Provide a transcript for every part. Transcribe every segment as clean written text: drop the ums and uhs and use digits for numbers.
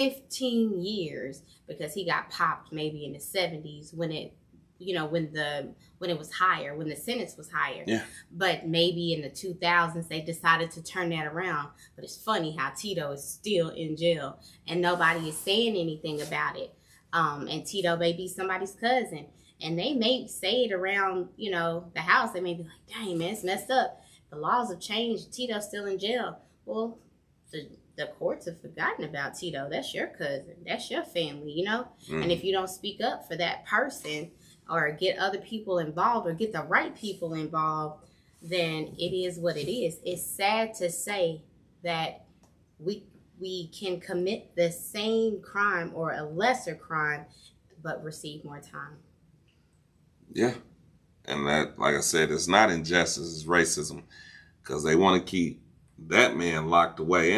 15 years because he got popped maybe in the 70s when it when it was higher, when the sentence was higher. Yeah. But maybe in the 2000s they decided to turn that around. But it's funny how Tito is still in jail and nobody is saying anything about it. And Tito may be somebody's cousin, and they may say it around the house. They may be like, dang man, it's messed up, the laws have changed, Tito's still in jail. Well, the courts have forgotten about Tito. That's your cousin. That's your family, And if you don't speak up for that person or get other people involved or get the right people involved, then it is what it is. It's sad to say that we can commit the same crime or a lesser crime, but receive more time. Yeah. And that, like I said, it's not injustice, it's racism. Because they want to keep that man locked away.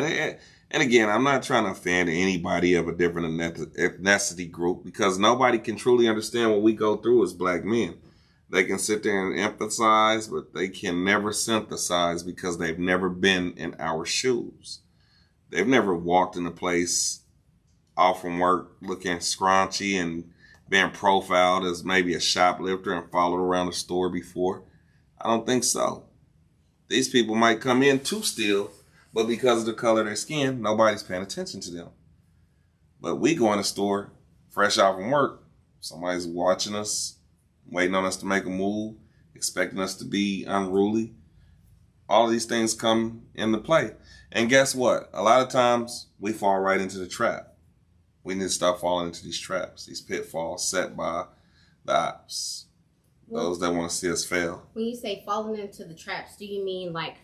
And again, I'm not trying to offend anybody of a different ethnicity group, because nobody can truly understand what we go through as black men. They can sit there and empathize, but they can never synthesize because they've never been in our shoes. They've never walked in a place off from work looking scraunchy and being profiled as maybe a shoplifter and followed around the store before. I don't think so. These people might come in to steal, but because of the color of their skin, nobody's paying attention to them. But we go in the store, fresh out from work, somebody's watching us, waiting on us to make a move, expecting us to be unruly. All of these things come into play. And guess what? A lot of times we fall right into the trap. We need to stop falling into these traps, these pitfalls set by the ops, those that want to see us fail. When you say falling into the traps, do you mean like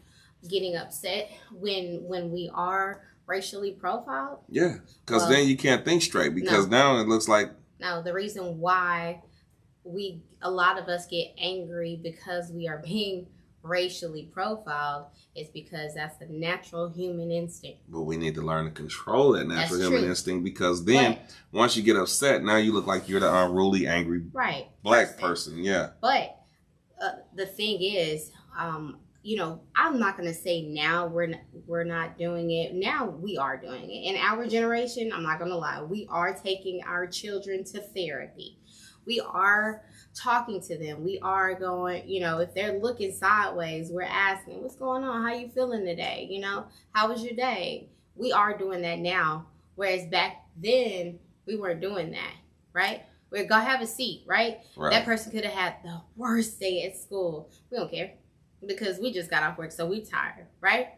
getting upset when we are racially profiled? Yeah, because then you can't think straight, because now it looks like... No, the reason why a lot of us get angry because we are being racially profiled is because that's the natural human instinct. But we need to learn to control that natural human instinct, because then once you get upset, now you look like you're the unruly, angry black person. Yeah. But the thing is, I'm not going to say now we're not doing it. Now we are doing it. In our generation, I'm not going to lie, we are taking our children to therapy. We are talking to them. We are going, if they're looking sideways, we're asking, what's going on? How you feeling today? How was your day? We are doing that now. Whereas back then, we weren't doing that, right? We're going to have a seat, right? That person could have had the worst day at school. We don't care because we just got off work, so we tired, right?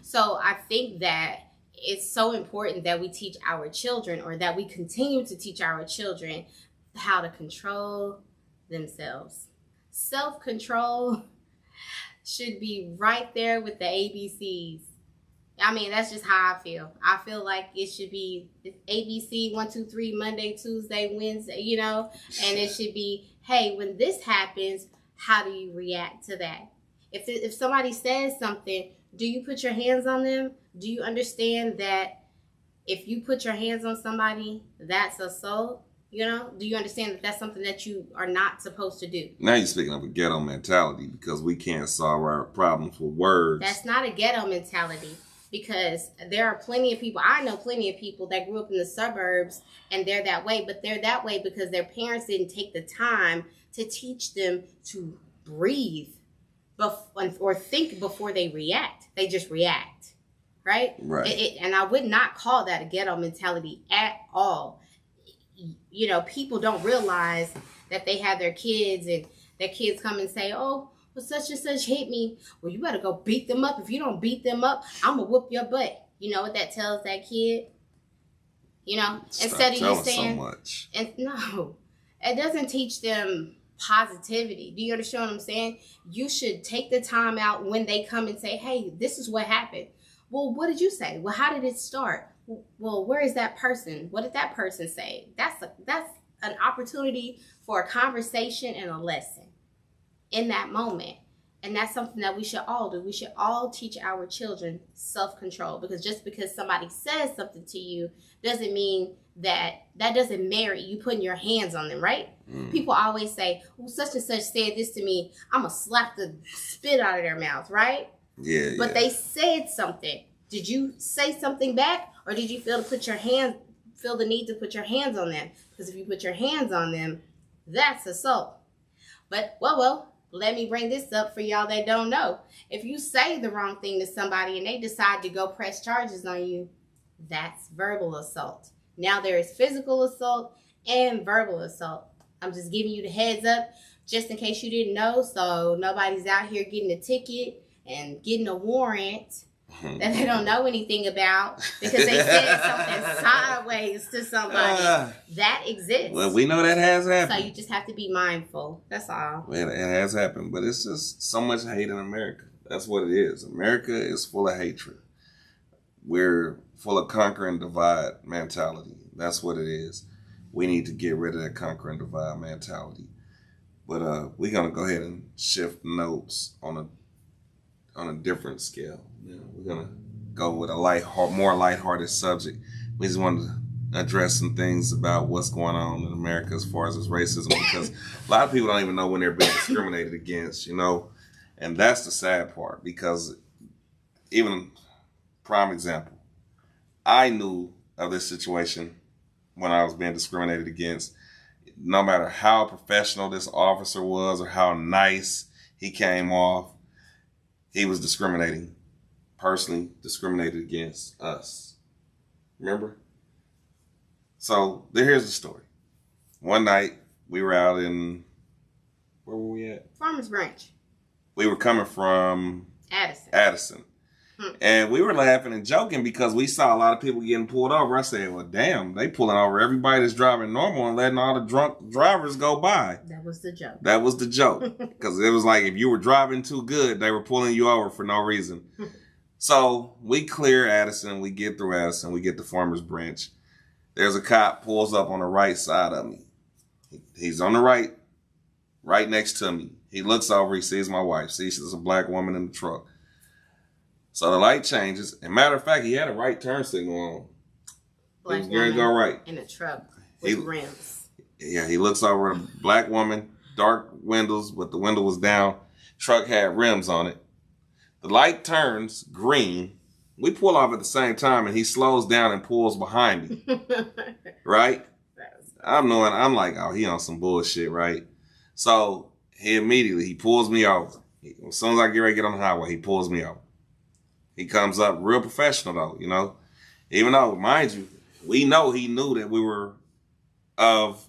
So I think that it's so important that we teach our children, or that we continue to teach our children, how to control themselves. Self-control should be right there with the ABCs. I mean, that's just how I feel. I feel like it should be ABC 1, 2, 3, Monday, Tuesday, Wednesday, and it should be, hey, when this happens, how do you react to that? If somebody says something, do you put your hands on them? Do you understand that if you put your hands on somebody, that's assault? Do you understand that that's something that you are not supposed to do? Now you're speaking of a ghetto mentality, because we can't solve our problems with words. That's not a ghetto mentality, because there are plenty of people. I know plenty of people that grew up in the suburbs and they're that way, but they're that way because their parents didn't take the time to teach them to breathe or think before they react. They just react, right? Right. And I would not call that a ghetto mentality at all. People don't realize that they have their kids, and their kids come and say, oh, well, such and such hit me. Well, you better go beat them up. If you don't beat them up, I'm going to whoop your butt. You know what that tells that kid? Instead of you saying... so much. And no, it doesn't teach them positivity. Do you understand what I'm saying? You should take the time out when they come and say, hey, this is what happened. Well, what did you say? Well, how did it start? Well, where is that person? What did that person say? That's an opportunity for a conversation and a lesson in that moment. And that's something that we should all do. We should all teach our children self-control, because just because somebody says something to you doesn't mean that doesn't merit you putting your hands on them, right? People always say, well, such and such said this to me, I'm going to slap the spit out of their mouth, right? Yeah. But they said something. Did you say something back, or did you feel to put your hand feel the need to put your hands on them. Because if you put your hands on them, that's assault. But, well, let me bring this up for y'all that don't know. If you say the wrong thing to somebody and they decide to go press charges on you, that's verbal assault. Now there is physical assault and verbal assault. I'm just giving you the heads up just in case you didn't know, so nobody's out here getting a ticket and getting a warrant that they don't know anything about because they said something sideways to somebody. That exists. Well, we know that has happened. So you just have to be mindful. That's all. Well, it has happened, but it's just so much hate in America. That's what it is. America is full of hatred. We're full of conquer and divide mentality. That's what it is. We need to get rid of that conquer and divide mentality. But we're gonna go ahead and shift notes on a different scale. We're gonna go with a more lighthearted subject. We just wanted to address some things about what's going on in America as far as racism, because a lot of people don't even know when they're being discriminated against, and that's the sad part. Because even prime example, I knew of this situation when I was being discriminated against. No matter how professional this officer was or how nice he came off, he was personally discriminated against us. Remember? So here's the story. One night we were out in, where were we at? Farmers Branch. We were coming from Addison. And we were laughing and joking because we saw a lot of people getting pulled over. I said, well, damn, they pulling over everybody that's driving normal and letting all the drunk drivers go by. That was the joke. That was the joke. Because it was like if you were driving too good, they were pulling you over for no reason. So we clear Addison. We get through Addison. We get to Farmers Branch. There's a cop pulls up on the right side of me. He's on the right next to me. He looks over. He sees my wife. Sees there's a black woman in the truck. So the light changes. And matter of fact, he had a right turn signal on. Black he was going to go right. In a truck with rims. Yeah, he looks over at a black woman, dark windows, but the window was down. Truck had rims on it. The light turns green. We pull off at the same time, and he slows down and pulls behind me. Right? I'm like, oh, he on some bullshit, right? So he pulls me over. As soon as I get ready to get on the highway, he pulls me over. He comes up real professional, though, Even though, mind you, we know he knew that we were of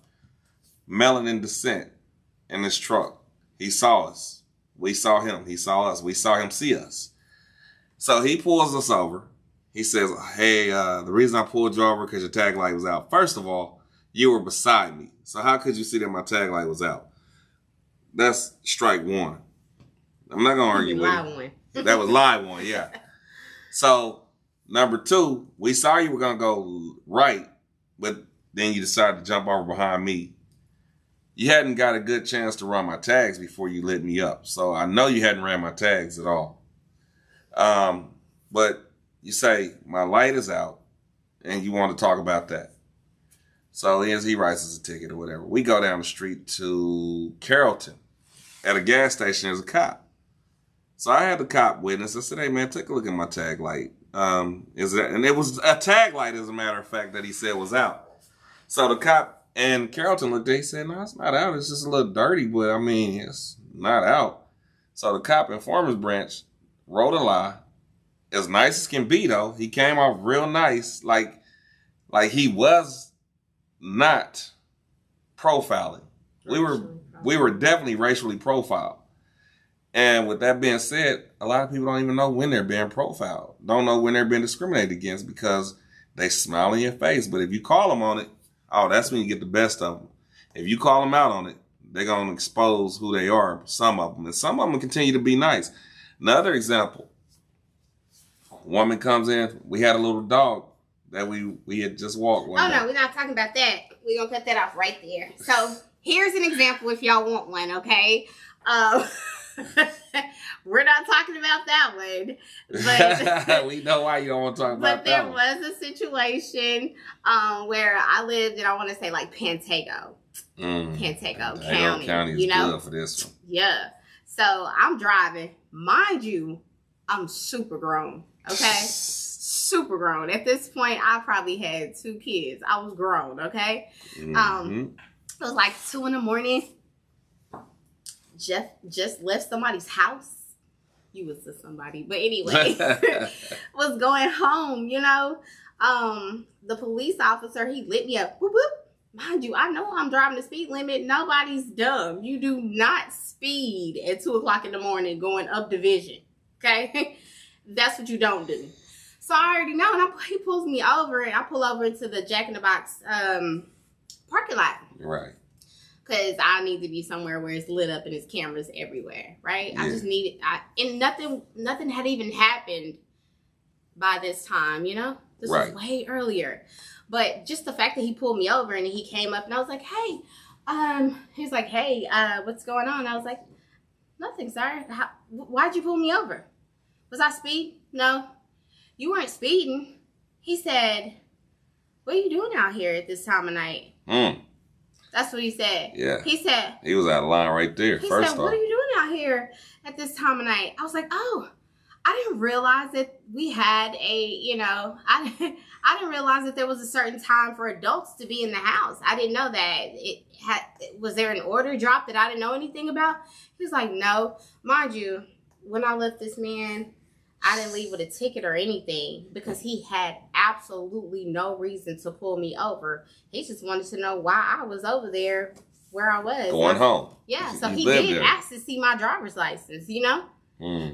melanin descent in this truck. He saw us. We saw him. He saw us. We saw him see us. So he pulls us over. He says, hey, the reason I pulled you over because your tag light was out. First of all, you were beside me. So how could you see that my tag light was out? That's strike one. I'm not going to argue with you. That was lie one, yeah. So, number two, we saw you were going to go right, but then you decided to jump over behind me. You hadn't got a good chance to run my tags before you lit me up. So, I know you hadn't ran my tags at all. But you say, my light is out, and you want to talk about that. So, he writes us a ticket or whatever. We go down the street to Carrollton. At a gas station, there's a cop. So I had the cop witness. I said, hey, man, take a look at my tag light. And it was a tag light, as a matter of fact, that he said was out. So the cop and Carrollton looked at it. He said, no, it's not out. It's just a little dirty, but I mean, it's not out. So the cop in Farmers Branch wrote a lie. As nice as can be, though. He came off real nice. Like he was not profiling. We were definitely racially profiled. And with that being said, a lot of people don't even know when they're being profiled. Don't know when they're being discriminated against because they smile in your face. But if you call them on it, that's when you get the best of them. If you call them out on it, they're going to expose who they are, some of them. And some of them continue to be nice. Another example, a woman comes in. We had a little dog that we had just walked one day. No, we're not talking about that. We're going to cut that off right there. So here's an example if y'all want one, okay? We're not talking about that one, but we know why you don't want to talk about that one. But there was a situation where I lived in, I want to say like Pantego County. Is good for this one. Yeah. So I'm driving. Mind you, I'm super grown. Okay. super grown. At this point, I probably had 2 kids. I was grown, okay? It was like 2 in the morning. Jeff just left somebody's house. You was to somebody. But anyway, was going home, you know. The police officer, he lit me up. Whoop, whoop. Mind you, I know I'm driving the speed limit. Nobody's dumb. You do not speed at 2 o'clock in the morning going up division. Okay? That's what you don't do. So I already know. And he pulls me over, and I pull over into the Jack in the Box parking lot. Right. Because I need to be somewhere where it's lit up and there's cameras everywhere. Right? Yeah. I just need it. And nothing had even happened by this time, you know? This was way earlier. But just the fact that he pulled me over and he came up and I was like, hey, he's like, hey, what's going on? I was like, nothing, sir. Why'd you pull me over? Was I speeding? No, you weren't speeding. He said, what are you doing out here at this time of night? That's what he said. Yeah. He said. He was out of line right there. He said, what are you doing out here at this time of night? I was like, oh, I didn't realize that we had I didn't realize that there was a certain time for adults to be in the house. I didn't know that. Was there an order dropped that I didn't know anything about? He was like, no. Mind you, when I left this man, I didn't leave with a ticket or anything because he had absolutely no reason to pull me over. He just wanted to know why I was over there where I was. Going home. Yeah, so he did ask to see my driver's license, you know?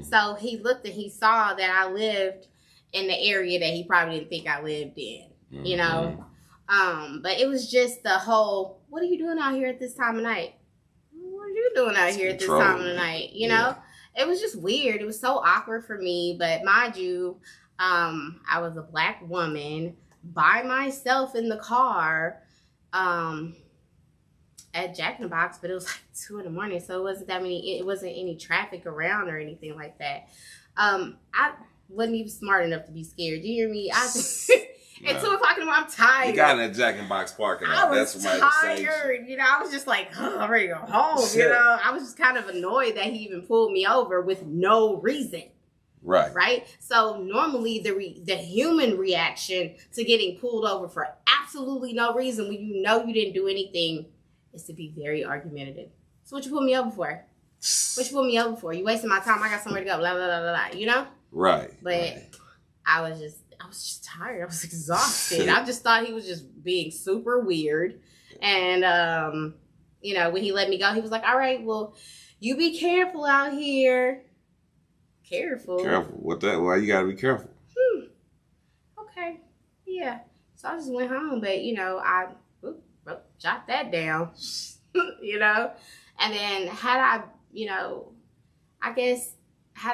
So he looked and he saw that I lived in the area that he probably didn't think I lived in, you know? But it was just the whole, what are you doing out here at this time of night? What are you doing out here at this time of the night? You know? It was just weird. It was so awkward for me. But mind you, I was a Black woman by myself in the car at Jack in the Box, but it was like 2 in the morning, so it wasn't any traffic around or anything like that. I wasn't even smart enough to be scared. Do you hear me? At 2 o'clock in the morning, I'm tired. You got in that Jack in the Box parking lot. I was tired. You know, I was just like, I'm ready to go home. Shit. You know, I was just kind of annoyed that he even pulled me over with no reason. Right. So normally the human reaction to getting pulled over for absolutely no reason when you know you didn't do anything is to be very argumentative. So what you pull me over for? What you pull me over for? You wasting my time. I got somewhere to go. Blah, blah, blah, blah, blah. You know? Right. But I was just tired. I was exhausted. I just thought he was just being super weird. And, you know, when he let me go, he was like, all right, well, you be careful out here. Careful. What that? Why you gotta be careful? Okay. Yeah. So I just went home, but, you know, I jot that down, you know, and then had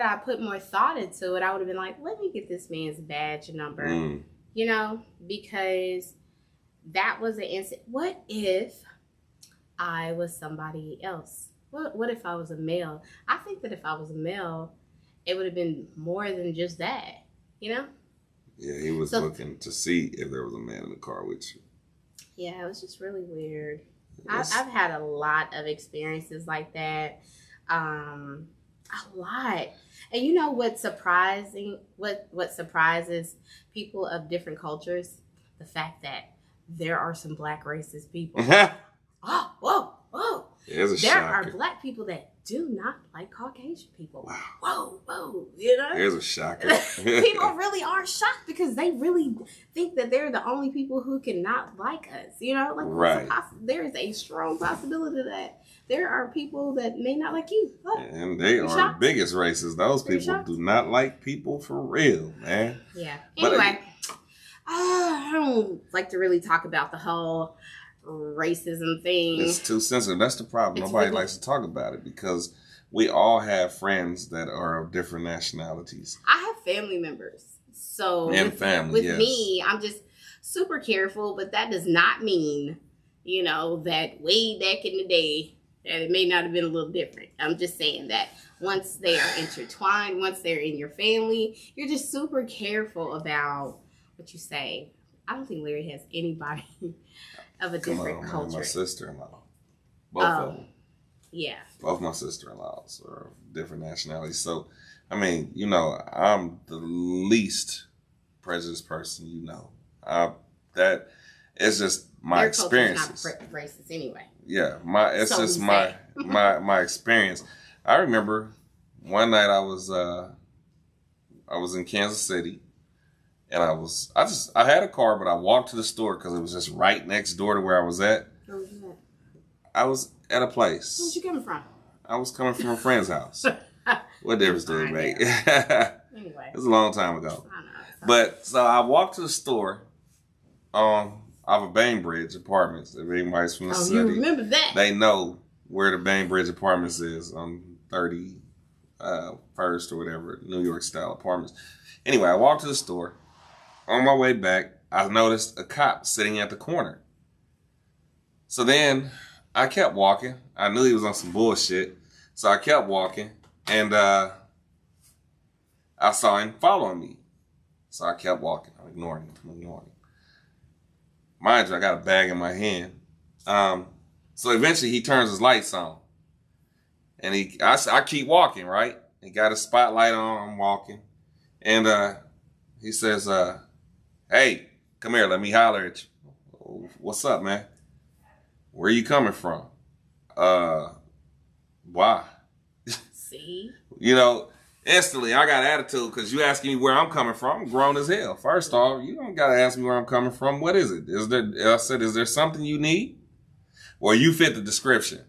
I put more thought into it, I would have been like, let me get this man's badge number, you know, because that was an incident. What if I was somebody else? What if I was a male? I think that if I was a male, it would have been more than just that, you know? Yeah, he was looking to see if there was a man in the car with you. Yeah, it was just really weird. I've had a lot of experiences like that. A lot. And you know what's surprising? What surprises people of different cultures? The fact that there are some Black racist people. Whoa. There are Black people that do not like Caucasian people. Wow. Whoa. You know? There's a shocker. People really are shocked because they really think that they're the only people who cannot like us. You know? Like, there is a strong possibility that there are people that may not like you. And they are the biggest racists. Those people do not like people for real, man. Yeah. Anyway, I don't like to really talk about the whole racism thing. It's too sensitive. That's the problem. Nobody likes to talk about it because we all have friends that are of different nationalities. I have family members. So with me, I'm just super careful, but that does not mean, you know, that way back in the day that it may not have been a little different. I'm just saying that once they are intertwined, once they're in your family, you're just super careful about what you say. I don't think Larry has anybody of a different culture. Man, my sister-in-law. Both of them. Yeah. Both my sister-in-laws are of different nationalities. So, I mean, you know, I'm the least prejudiced person, you know. That it's just my Their experiences. culture's not racist anyway. Yeah, it's So just we my say. my experience. I remember one night I was in Kansas City, and I had a car, but I walked to the store because it was just right next door to where I was at. Where was you at? I was at a place. Where'd you coming from? I was coming from a friend's house. What difference did it make? Anyway. It was a long time ago. I know. But so I walked to the store off of Bainbridge Apartments. If anybody's from the city, you remember that? they know where the Bainbridge Apartments is on 31st or whatever, New York style apartments. Anyway, I walked to the store. On my way back, I noticed a cop sitting at the corner. So then I kept walking. I knew he was on some bullshit. So I kept walking, and I saw him following me. So I kept walking. I'm ignoring him. Mind you, I got a bag in my hand. So eventually he turns his lights on. And I keep walking, right? He got a spotlight on. I'm walking. And he says, hey, come here. Let me holler at you. What's up, man? Where you coming from? Why? See? You know, instantly I got attitude because you asking me where I'm coming from. I'm grown as hell. First off, you don't got to ask me where I'm coming from. What is it? Is there something you need? Well, you fit the description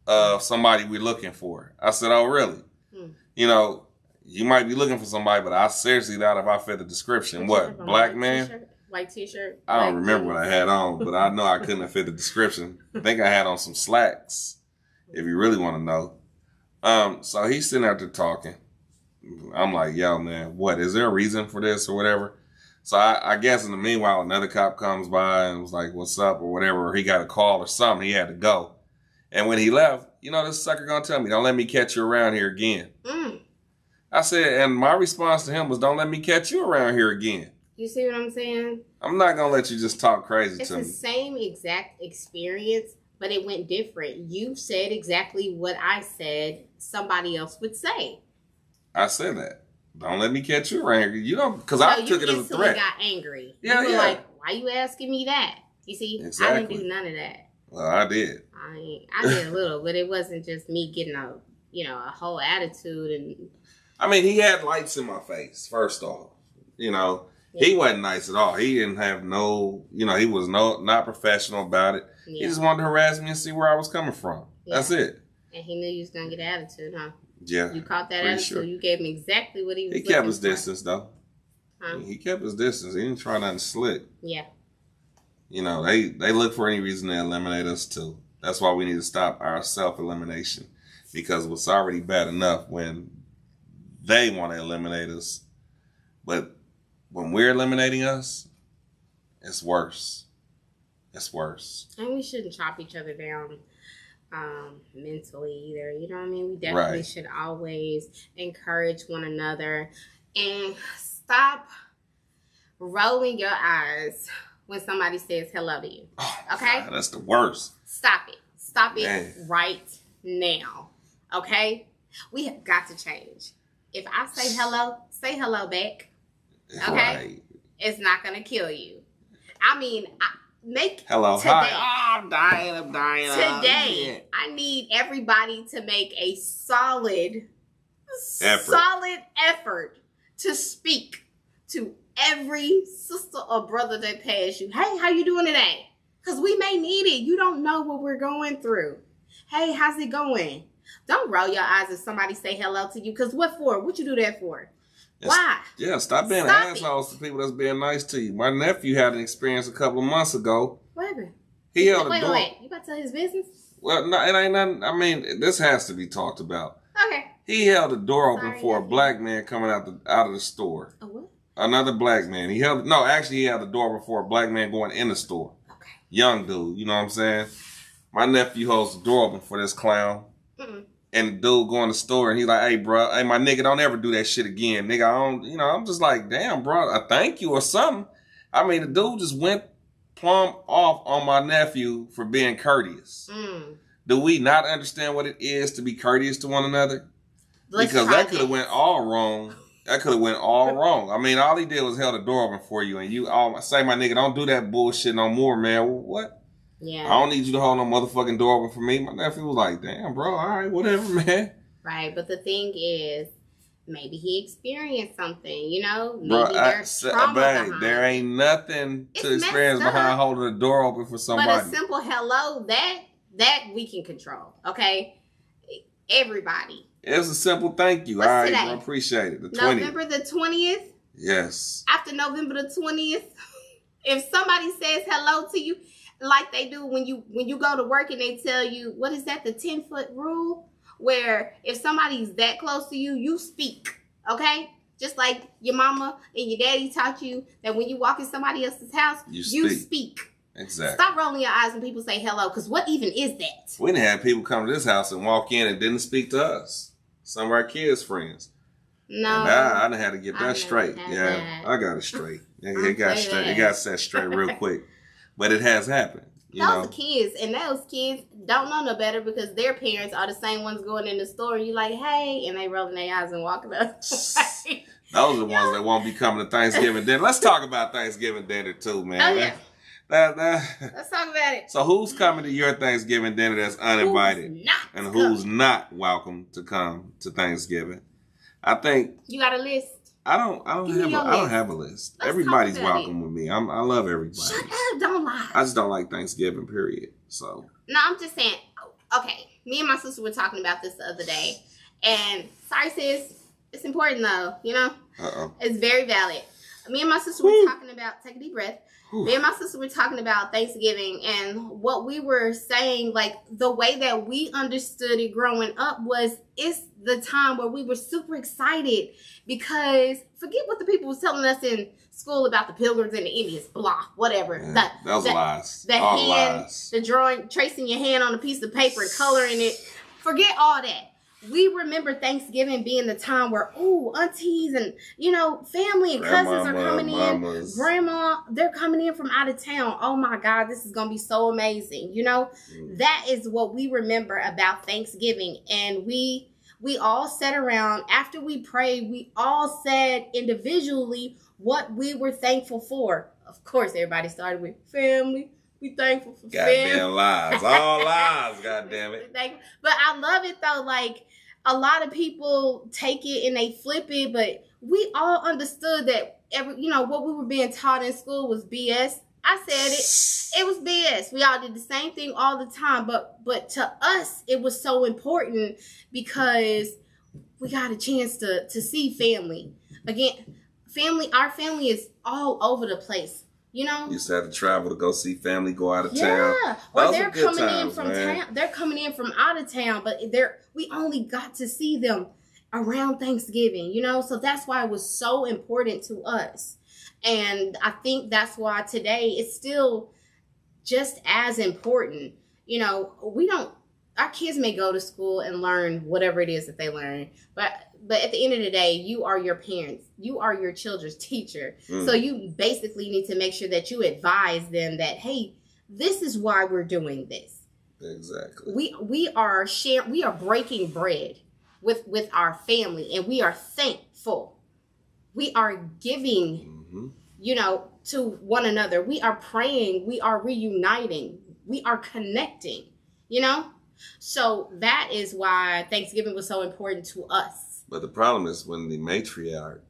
of somebody we're looking for. I said, oh, really? You know, you might be looking for somebody, but I seriously doubt if I fit the description. What, black man? T-shirt? White t-shirt? I don't remember what I had on, but I know I couldn't have fit the description. I think I had on some slacks, if you really want to know. So he's sitting out there talking. I'm like, yo, man, what? Is there a reason for this or whatever? So I guess in the meanwhile, another cop comes by and was like, what's up or whatever. Or he got a call or something. He had to go. And when he left, you know, this sucker gonna tell me, don't let me catch you around here again. I said, and my response to him was, don't let me catch you around here again. You see what I'm saying? I'm not gonna let you just talk crazy It's to the me. same exact experience, but it went different. You said exactly what I said somebody else would say. I said that. Don't let me catch you around here. You know, because I took it as a threat. You got angry. Yeah, you were yeah. like, why you asking me that? You see, Exactly. I didn't do none of that. Well, I did. I did a little, but it wasn't just me getting a whole attitude. And I mean, he had lights in my face, first off. You know, he wasn't nice at all. He didn't have he was not professional about it. He just wanted to harass me and see where I was coming from. Yeah. That's it. And he knew you was going to get attitude, huh? Yeah. You caught that attitude. Sure. You gave him exactly what he was looking for. He kept his distance, though. Huh? He kept his distance. He didn't try nothing slick. Yeah. You know, they look for any reason to eliminate us, too. That's why we need to stop our self-elimination. Because it's already bad enough when they want to eliminate us. But when we're eliminating us, it's worse. It's worse. And we shouldn't chop each other down mentally either. You know what I mean? We definitely should always encourage one another and stop rolling your eyes when somebody says hello to you. Okay? God, that's the worst. Stop it. Stop it right now. Okay? We have got to change. If I say hello back. Okay? Right. It's not going to kill you. I mean, hello, today, hi. Oh, I'm dying. Today, I need everybody to make a solid effort to speak to every sister or brother that passed you. Hey, how you doing today? Because we may need it. You don't know what we're going through. Hey, how's it going? Don't roll your eyes if somebody say hello to you. Because what for? What you do that for? Why? Yeah, stop being assholes to people that's being nice to you. My nephew had an experience a couple of months ago. What happened? He held a door. Wait. You about to tell his business? Well, no, it ain't nothing. I mean, this has to be talked about. Okay. He held the door open for a black man coming out of the store. A what? Another black man. He held the door before a black man going in the store. Okay. Young dude, you know what I'm saying? My nephew holds the door open for this clown. And the dude go in the store and he's like, hey, bro, hey, my nigga, don't ever do that shit again. Nigga, I'm just like, damn, bro, I thank you or something. I mean, the dude just went plumb off on my nephew for being courteous. Do we not understand what it is to be courteous to one another? Because that could have went all wrong That could have went all wrong. I mean, all he did was held the door open for you, and you all say, my nigga, don't do that bullshit no more, man. What? Yeah. I don't need you to hold no motherfucking door open for me. My nephew was like, damn, bro, all right, whatever, man. Right, but the thing is, maybe he experienced something, you know? Maybe Bro, there's trauma behind there it. ain't nothing It's to experience messed behind up. holding the door open for somebody. But a simple hello, that we can control, okay? Everybody. It was a simple thank you. What's All right, today? bro, appreciate it. The 20th. November the 20th? Yes. After November the 20th, if somebody says hello to you, like they do when you go to work and they tell you, what is that, the 10-foot rule? Where if somebody's that close to you, you speak, okay? Just like your mama and your daddy taught you that when you walk in somebody else's house, you speak. Exactly. Stop rolling your eyes when people say hello, because what even is that? We didn't have people come to this house and walk in and didn't speak to us. Some of our kids' friends. No. And I done had to get that straight. Yeah, that. I got it straight. It got straight. It got set straight real quick. But it has happened. Those are kids, and those kids don't know no better because their parents are the same ones going in the store, and you're like, hey, and they rolling their eyes and walking up. Those are the ones that won't be coming to Thanksgiving dinner. Let's talk about Thanksgiving dinner too, man. Oh, yeah. Let's talk about it. So who's coming to your Thanksgiving dinner that's uninvited? Who's not welcome to come to Thanksgiving? I think you got a list. I don't have a list. Let's Everybody's welcome with me. I love everybody. Shut up, don't lie. I just don't like Thanksgiving, period. So no, I'm just saying, okay, me and my sister were talking about this the other day, and sorry sis, it's important though, you know? It's very valid. Me and my sister were talking about, take a deep breath. Me and my sister were talking about Thanksgiving, and what we were saying, like the way that we understood it growing up was it's the time where we were super excited because forget what the people was telling us in school about the Pilgrims and the Indians, blah, whatever. Yeah, that was lies. All lies. The drawing, tracing your hand on a piece of paper and coloring it. Forget all that. We remember Thanksgiving being the time where, aunties and, family and cousins are coming in. Grandma, they're coming in from out of town. Oh my God, this is going to be so amazing. That is what we remember about Thanksgiving. And we all sat around. After we prayed, we all said individually what we were thankful for. Of course, everybody started with family. We thankful for goddamn lies. All lies, goddamn it. But I love it though. Like a lot of people take it and they flip it, but we all understood that what we were being taught in school was BS. I said it was BS. We all did the same thing all the time, but to us it was so important because we got a chance to see family. Again, our family is all over the place. You used to have to travel to go see family, go out of town. Yeah, or they're coming in from town. They're coming in from out of town, but we only got to see them around Thanksgiving. So that's why it was so important to us, and I think that's why today it's still just as important. Our kids may go to school and learn whatever it is that they learn, but at the end of the day, you are your parents. You are your children's teacher. So you basically need to make sure that you advise them that, hey, this is why we're doing this. Exactly. We are breaking bread with our family, and we are thankful. We are giving, to one another. We are praying. We are reuniting. We are connecting, So that is why Thanksgiving was so important to us. But the problem is when the matriarch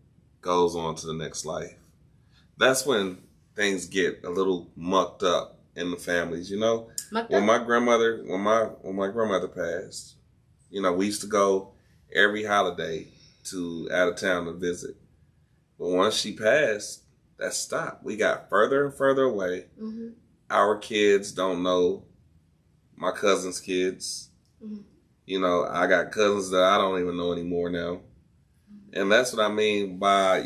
goes on to the next life. That's when things get a little mucked up in the families, When my grandmother passed, we used to go every holiday to out of town to visit. But once she passed, that stopped. We got further and further away. Mm-hmm. Our kids don't know my cousin's kids. Mm-hmm. I got cousins that I don't even know anymore now. And that's what I mean by,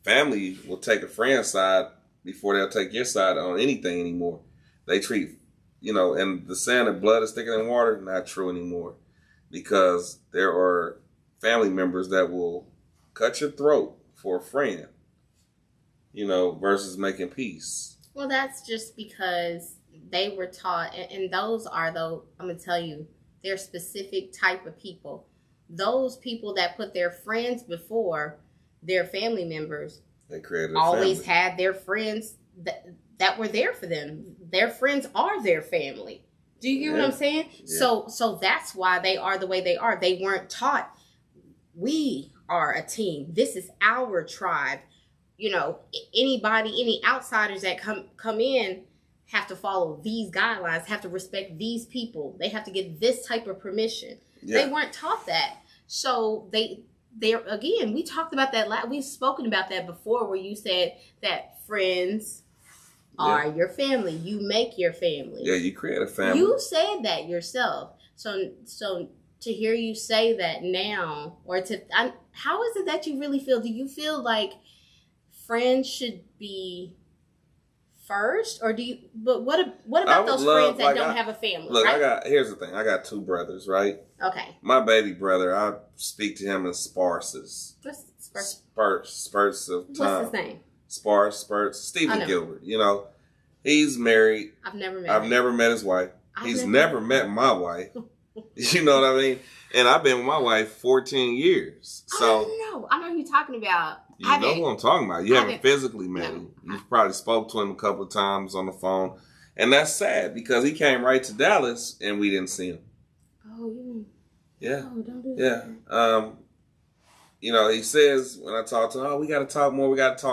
family will take a friend's side before they'll take your side on anything anymore. They treat, and the saying that blood is thicker than water, not true anymore. Because there are family members that will cut your throat for a friend, versus making peace. Well, that's just because they were taught, and those are, though, I'm going to tell you, they're specific type of people. Those people that put their friends before, their family members They created a always family. had their friends that were there for them. Their friends are their family. Do you get what I'm saying? Yeah. So that's why they are the way they are. They weren't taught we are a team. This is our tribe. You know, any outsiders that come in have to follow these guidelines, have to respect these people. They have to get this type of permission. Yeah. They weren't taught that. So they're again, we talked about that. We've spoken about that before, where you said that friends are your family. You make your family. Yeah, you create a family. You said that yourself. So to hear you say that now, or how is it that you really feel? Do you feel like friends should be first, or do you? But what about those friends that don't have a family? Look, right? Here's the thing. I got 2 brothers, right? Okay. My baby brother, I speak to him in sparses. Spurts of time. What's his name? Spurts. Stephen Gilbert. You know, he's married. I've never met his wife. He's never met my wife. You know what I mean? And I've been with my wife 14 years. So I know who you're talking about. You know who I'm talking about. You haven't physically met him. No. You've probably spoke to him a couple of times on the phone. And that's sad because he came right to Dallas and we didn't see him. Oh, yeah. Oh, don't do that. Yeah. You know, he says when I talk to him, we got to talk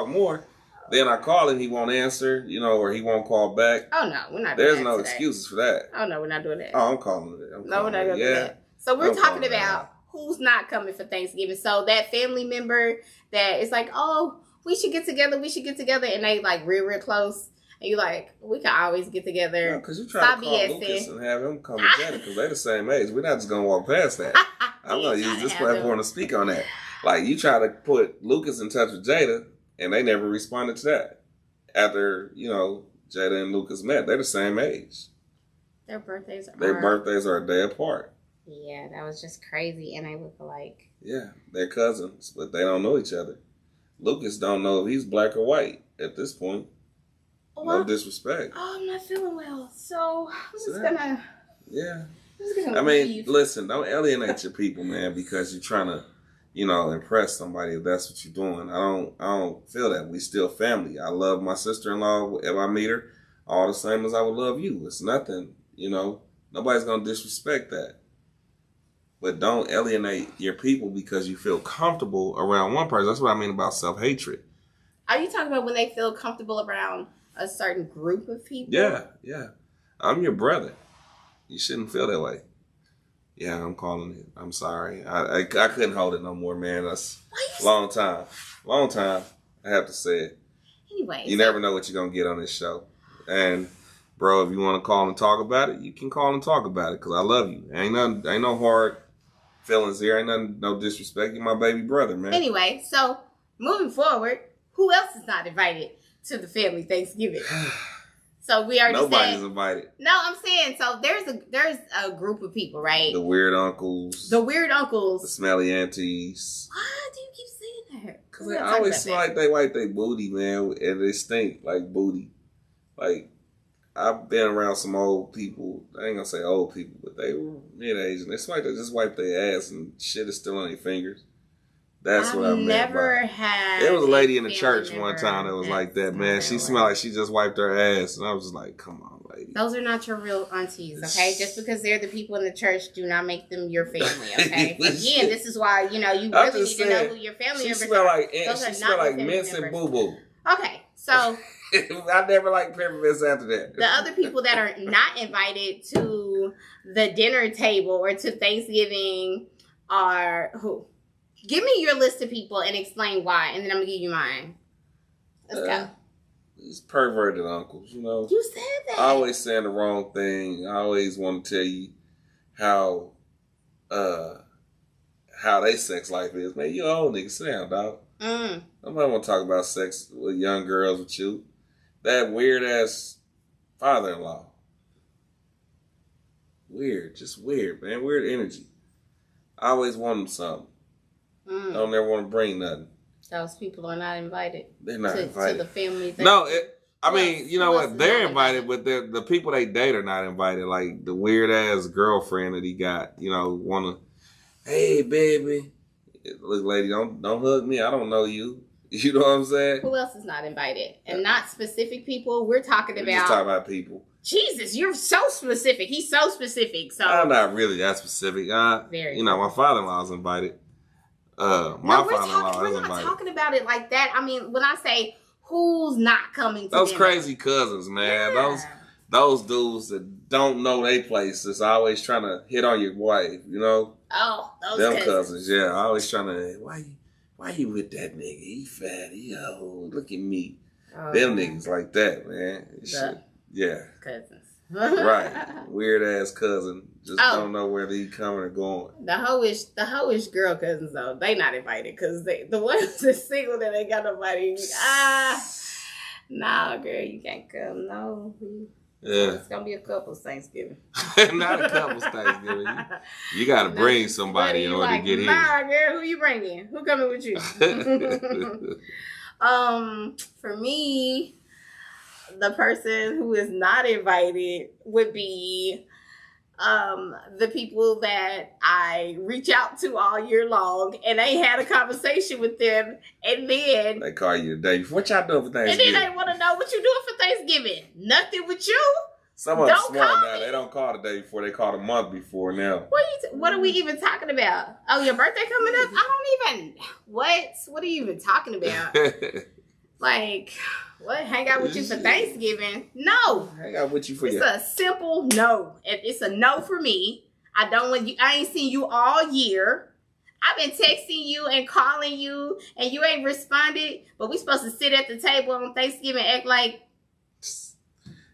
more. Then I call him, he won't answer, you know, or he won't call back. Oh, no, we're not doing There's that no today. excuses for that. Oh, no, we're not doing that. Oh, I'm calling it. No, we're not going to do that. So we're talking about who's not coming for Thanksgiving. So that family member that is like, oh, we should get together. And they like real close. And you're like, we can always get together. Because you try to call Lucas and have him come to Jada because they're the same age. We're not just going to walk past that. I'm going to use this platform to speak on that. Like, you try to put Lucas in touch with Jada, and they never responded to that. After, you know, Jada and Lucas met, they're the same age. Their birthdays are a day apart. Yeah, that was just crazy. And they look alike. Yeah, they're cousins, but they don't know each other. Lucas don't know if he's black or white at this point. Well, no disrespect. Oh, I'm not feeling well. So I'm just gonna... Yeah. I mean, listen, don't alienate your people, man, because you're trying to, you know, impress somebody if that's what you're doing. I don't feel that. We still family. I love my sister-in-law if I meet her all the same as I would love you. It's nothing, you know. Nobody's going to disrespect that. But don't alienate your people because you feel comfortable around one person. That's what I mean about self-hatred. Are you talking about when they feel comfortable around a certain group of people? Yeah. I'm your brother. You shouldn't feel that way. Yeah, I'm calling it. I'm sorry. I couldn't hold it no more, man. That's a long time. I have to say it. Anyway. You never know what you're going to get on this show. And, bro, if you want to call and talk about it, you can call and talk about it because I love you. Ain't no hard feelings here. Ain't nothing, no disrespect. You're my baby brother, man. Anyway, so moving forward, who else is not invited to the family Thanksgiving? So we already Nobody's invited. No, I'm saying so. There's a group of people, right? The weird uncles. The smelly aunties. Why do you keep saying that? Because they always smell like they wipe their booty, man, and they stink like booty. Like, I've been around some old people. I ain't gonna say old people, but they were mid-age, and they smell like they just wipe their ass and shit is still on their fingers. That's what I meant. Never had. There was a lady in the church one time that was like that, man. She smelled like she just wiped her ass, and I was just like, "Come on, lady." Those are not your real aunties, okay? Just because they're the people in the church, do not make them your family, okay? Again, this is why you really need to know who your family members are. She smelled like mints and boo boo. Okay, so I never liked peppermints after that. The other people that are not invited to the dinner table or to Thanksgiving are who? Give me your list of people and explain why, and then I'm going to give you mine. Let's go. These perverted uncles, you know. You said that. Always saying the wrong thing. I always want to tell you how they sex life is. Man, you old nigga. Sit down, dog. Nobody want to talk about sex with young girls with you. That weird-ass father-in-law. Weird. Just weird, man. Weird energy. I always want them something. I don't ever want to bring nothing. Those people are not invited. They're not invited. To the family thing. No, I mean, you know what? They're invited, but the people they date are not invited. Like the weird-ass girlfriend that he got, you know, hey, baby. Look, lady, don't hug me. I don't know you. You know what I'm saying? Who else is not invited? And not specific people. We're talking We're about. just talking about people. Jesus, you're so specific. He's so specific. So I'm not really that specific. Very. You know, my father-in-law's invited. My father-in-law is we're not invited. talking about it like that. I mean, when I say who's not coming to Those dinner? crazy cousins, man. Yeah. Those dudes that don't know they place is always trying to hit on your wife, you know? Oh, those Them cousins, yeah. Always trying to, why you with that nigga? He fat, he old, look at me. Oh, Them niggas like that, man. Yeah. Cousins. Right. Weird ass cousin. Just don't know whether he coming or going. The hoish girl cousins though, they not invited because the ones that's single that ain't got nobody. Nah, girl, you can't come. No. Yeah. It's gonna be a couple's Thanksgiving. Not a couple's Thanksgiving. You got to bring somebody in order to get in. Nah, girl, who you bringing? Who coming with you? For me, the person who is not invited would be the people that I reach out to all year long, and they had a conversation with them, and then they call you the day before. What y'all doing for Thanksgiving? And then they want to know what you doing for Thanksgiving. Nothing with you. Some of them smart now. They don't call the day before. They call the month before now. What are we even talking about? Oh, your birthday coming up? I don't even. What? What are you even talking about? Like, what? Hang out with you for Thanksgiving? No. Hang out with you for It's a simple no. It's a no for me. I don't want you. I ain't seen you all year. I've been texting you and calling you, and you ain't responded. But we supposed to sit at the table on Thanksgiving, act like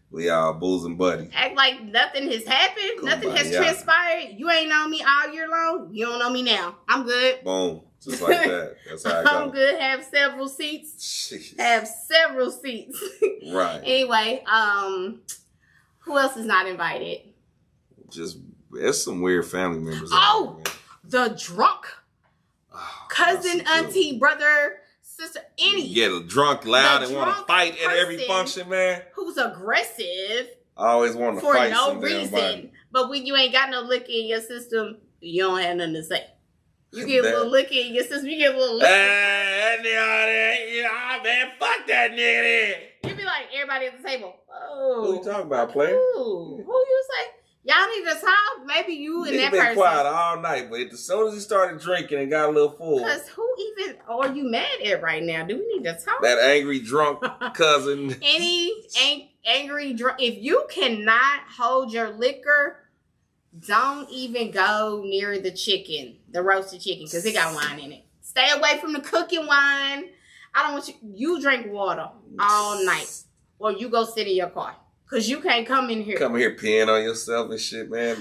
we all bosom buddy. Act like nothing has happened. Nothing has transpired. You ain't known me all year long. You don't know me now. I'm good. Boom. Just like that. That's how it goes. I'm good. Have several seats. Jeez. Have several seats. Right. Anyway, who else is not invited? Just, there's some weird family members. Oh, the drunk. Cousin, auntie, brother, sister, any. Get a drunk loud and want to fight at every function, man. Who's aggressive. I always want to fight for no reason. But when you ain't got no liquor in your system, you don't have nothing to say. You get a little liquor in your system. You get a little liquor. That nigga, man, fuck that nigga. You be like, everybody at the table. Oh. Who you talking about, player? Who you say? Y'all need to talk. Maybe you and that person. He been quiet all night, but as soon as he started drinking and got a little full. Because who even are you mad at right now? Do we need to talk? That angry drunk cousin. Any angry drunk. If you cannot hold your liquor, don't even go near the chicken, the roasted chicken, because it got wine in it. Stay away from the cooking wine. I don't want you. You drink water all night, or you go sit in your car. Because you can't come in here. Come here peeing on yourself and shit, man.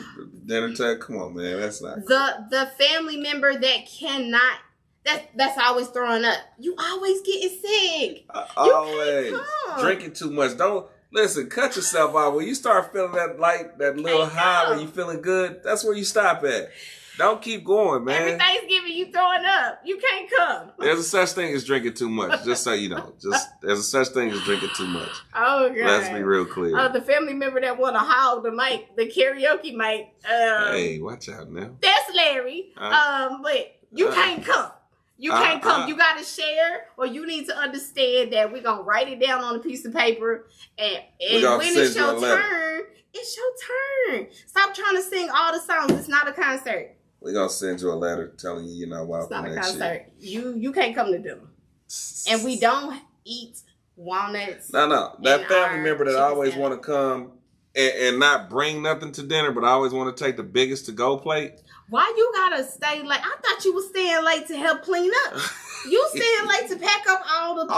Dinner time. Come on, man. That's not the family member that cannot. That's always throwing up. You always getting sick. Always drinking too much. Don't listen. Cut yourself out. When you start feeling that little high when you feeling good, that's where you stop at. Don't keep going, man. Every Thanksgiving you throwing up. You can't come. There's a such thing as drinking too much. Just so you know. There's a such thing as drinking too much. Oh, God. Let's be real clear. The family member that want to hog the mic, the karaoke mic. Hey, watch out now. That's Larry. But you can't come. You can't come. You got to share, or you need to understand that we're going to write it down on a piece of paper. And when it's your turn, it's your turn. Stop trying to sing all the songs. It's not a concert. We're going to send you a letter telling you you're not welcome. It's not a concert. You can't come to dinner. And we don't eat walnuts. No. That family member that always want to come and not bring nothing to dinner, but always want to take the biggest to-go plate. Why you gotta stay late? I thought you was staying late to help clean up. You staying late to pack up all the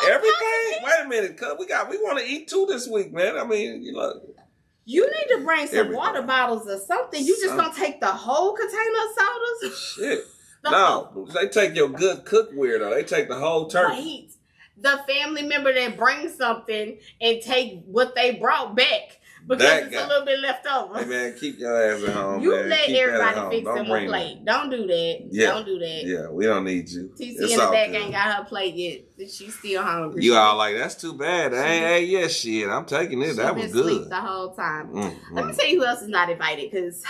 everything? Wait a minute, cuz we want to eat too this week, man. I mean, you need to bring some water bottles or something. You just gonna take the whole container of sodas? Shit. No, they take your good cookware though. They take the whole turkey. Wait. The family member that brings something and take what they brought back because it's a little bit left over. Hey man, keep your ass at home. You man. let keep everybody fix them a plate. Don't do that. Yeah. Don't do that. Yeah, we don't need you. TC in the back ain't got her plate yet. She's still hungry. You all like, that's too bad. Hey, shit. I'm taking it. That was good. The whole time. Let me tell you who else is not invited. Because,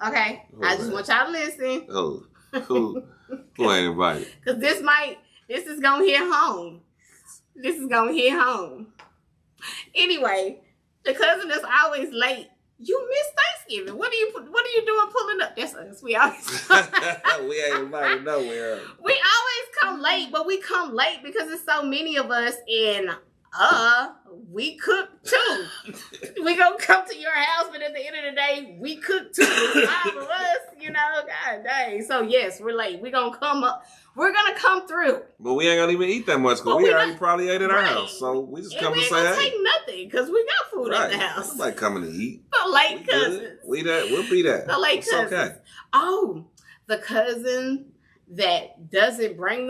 okay, I just want y'all to listen. Oh, who? Who ain't invited? Because this is going to hit home. This is going to hit home. Anyway, the cousin that's always late. You miss Thanksgiving. What are you doing pulling up? That's us. We always we ain't invited nowhere. We always come late, but we come late because there's so many of us, and we cook too. We gonna come to your house, but at the end of the day, we cook too. There's 5 of us, God dang. So yes, we're late. We're gonna come up. We're gonna come through. But we ain't gonna even eat that much because we already probably ate at our house. So we just come and say, hey. We ain't gonna take nothing because we got food at the house. Nobody coming to eat. The late cousins. We'll be that. The late cousins. Okay. Oh, the cousin that doesn't bring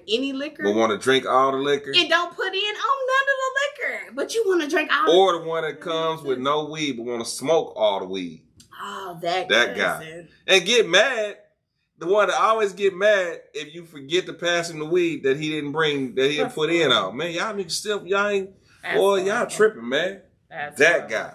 any liquor. But want to drink all the liquor. And don't put in none of the liquor. But you want to drink all or the one that comes with no weed but want to smoke all the weed. Oh, that guy. And get mad. The one that always get mad if you forget to pass him the weed that he didn't put in on. Man, y'all niggas still, y'all tripping, man. That guy.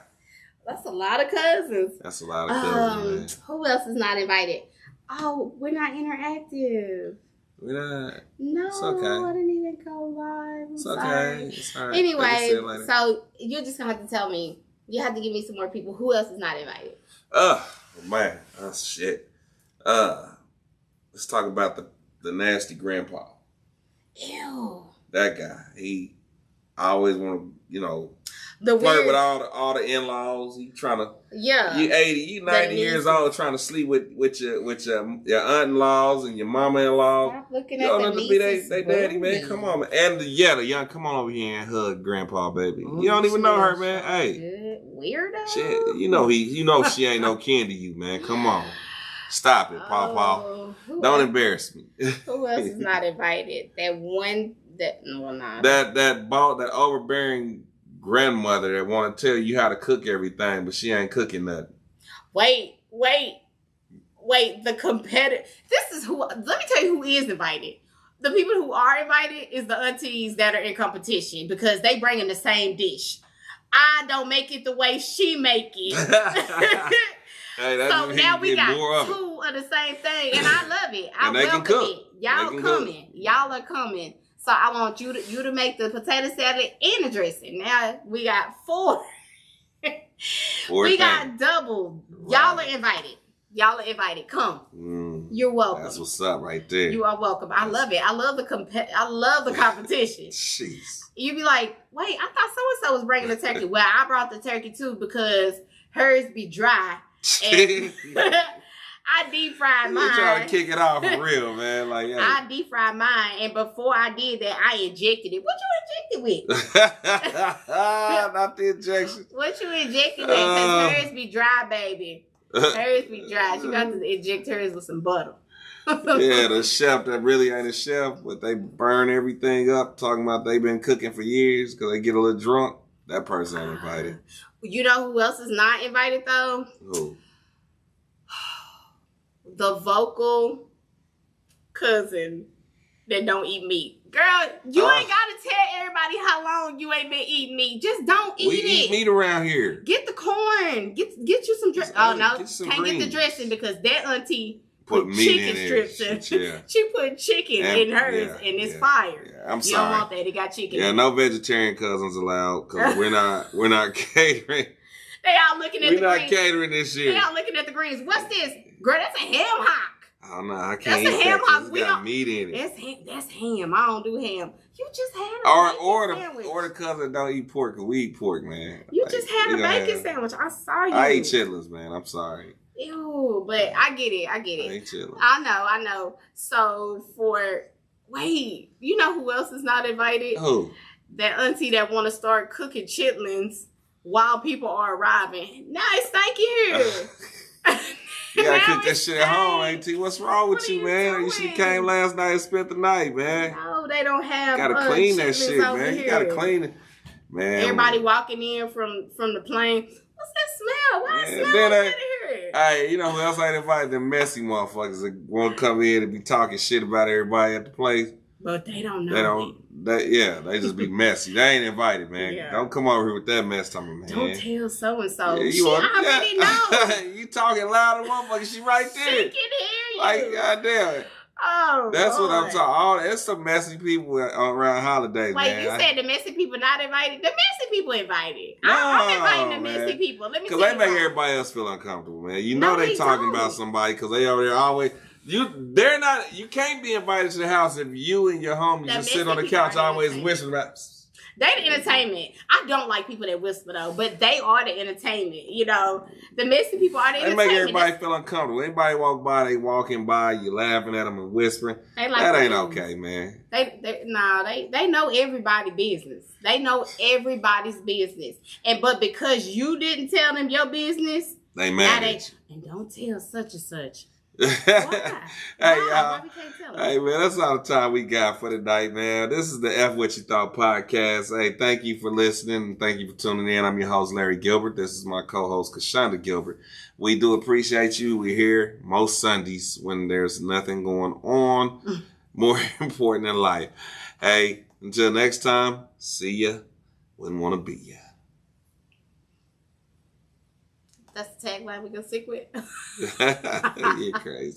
That's a lot of cousins. That's a lot of cousins, man. Who else is not invited? Oh, we're not interactive. We're not. No, it's okay. I didn't even go live. It's okay. It's all right. Anyway, so you're just going to have to tell me. You have to give me some more people. Who else is not invited? Man. Oh, shit. Let's talk about the nasty grandpa. Ew. That guy. He always want to, flirt with all the in-laws. He trying to. Yeah. You 80, you 90 years old trying to sleep with your aunt-in-laws and your mama-in-laws. Stop looking at the nieces. They daddy, man. Come on, man. And the young, come on over here and hug grandpa, baby. You don't even know her, man. Hey. Good. Weirdo. Shit, you know she ain't no kin to you, man. Come on. Stop it, Pawpaw. Don't embarrass me. Who else is not invited? That one that that overbearing grandmother that want to tell you how to cook everything, but she ain't cooking nothing. Wait. The competitor. This is who. Let me tell you who is invited. The people who are invited is the aunties that are in competition because they bring in the same dish. I don't make it the way she make it. Hey, so now we got 2 of the same thing, and I love it. I welcome it. Y'all coming. Y'all are coming. So I want you to make the potato salad and the dressing. Now we got 4. We got double. Y'all are invited. Y'all are invited. Come. You're welcome. That's what's up right there. You are welcome. I love it. I love the competition. Jeez. You be like, wait, I thought so-and-so was bringing the turkey. Well, I brought the turkey too because hers be dry. And I deep fried mine. You trying to kick it off for real, man. Like, yeah. I deep fried mine, and before I did that, I injected it. What you injected with? Not the injection. What you injected with? Because hers be dry, baby. Hers be dry. She got to inject hers with some butter. Yeah, the chef that really ain't a chef, but they burn everything up, talking about they been cooking for years because they get a little drunk. That person ain't invited. You know who else is not invited, though? Who? The vocal cousin that don't eat meat. Girl, you ain't got to tell everybody how long you ain't been eating meat. Just don't eat it. We eat meat around here. Get the corn. Get you some dressing. Oh, no. Can't get the dressing because that auntie put meat chicken strips in. Yeah. She put chicken in hers, and it's fire. Yeah, I'm sorry. You don't want that. It got chicken. Yeah, no vegetarian cousins allowed because we're not catering. They all looking at the greens. We're not catering this year. They all looking at the greens. What's this? Girl, that's a ham hock. Oh, no, I can't that's eat a ham that. Hock. We got meat in it. That's ham. I don't do ham. You just had a bacon sandwich. Or the cousin don't eat pork because we eat pork, man. You just had a bacon sandwich. I saw you. I eat chitlins, man. I'm sorry. Ew, but I get it. I eat chitlins. I know. So you know who else is not invited? Who? That auntie that want to start cooking chitlins while people are arriving. Now it's stanky here. You gotta cook that shit at home, Auntie. What's wrong with you, man? You should have came last night and spent the night, man. No, they don't have. You gotta clean that shit, man. Here. You gotta clean it, man. Everybody walking in from the plane. What's that smell? Why is it smell out here? Hey, you know who else ain't invited? The messy motherfuckers that won't come in and be talking shit about everybody at the place. But they don't know. They just be messy. They ain't invited, man. Yeah. Don't come over here with that mess to me, man. Don't tell so-and-so. Yeah, she already knows. You talking loud, motherfucker. She right there. She can hear you. Like, goddamn it. Oh, That's what I'm Lord. talking. All it's some messy people around holidays, Wait, man. you said the messy people not invited? The messy people invited. No, I'm inviting the man. messy people. Let me Cause tell they you make why. everybody else feel uncomfortable, man. You No, know they talking don't. about somebody because they over there always. They're not. You can't be invited to the house if you and your homies The just sit messy on the people couch are the always entertainment. whispering about. They the entertainment. I don't like people that whisper though, but they are the entertainment. You know, the messy people are the They entertainment. make everybody feel uncomfortable. Anybody walk by, they walking by, you laughing at them and whispering. They like That ain't to okay, man. They know everybody's business. They know everybody's business. And because you didn't tell them your business, They now mad they at you. and don't tell such and such. Hey, Why? y'all. Why we can't tell them? Hey, man, that's all the time we got for tonight, man. This is the F What You Thought podcast. Hey, thank you for listening and thank you for tuning in. I'm your host, Larry Gilbert. This is my co-host, Kashonda Gilbert. We do appreciate you. We're here most Sundays when there's nothing going on more important than life. Hey, until next time, see ya. Wouldn't want to be ya. That's the tagline we're gonna stick with. You're crazy.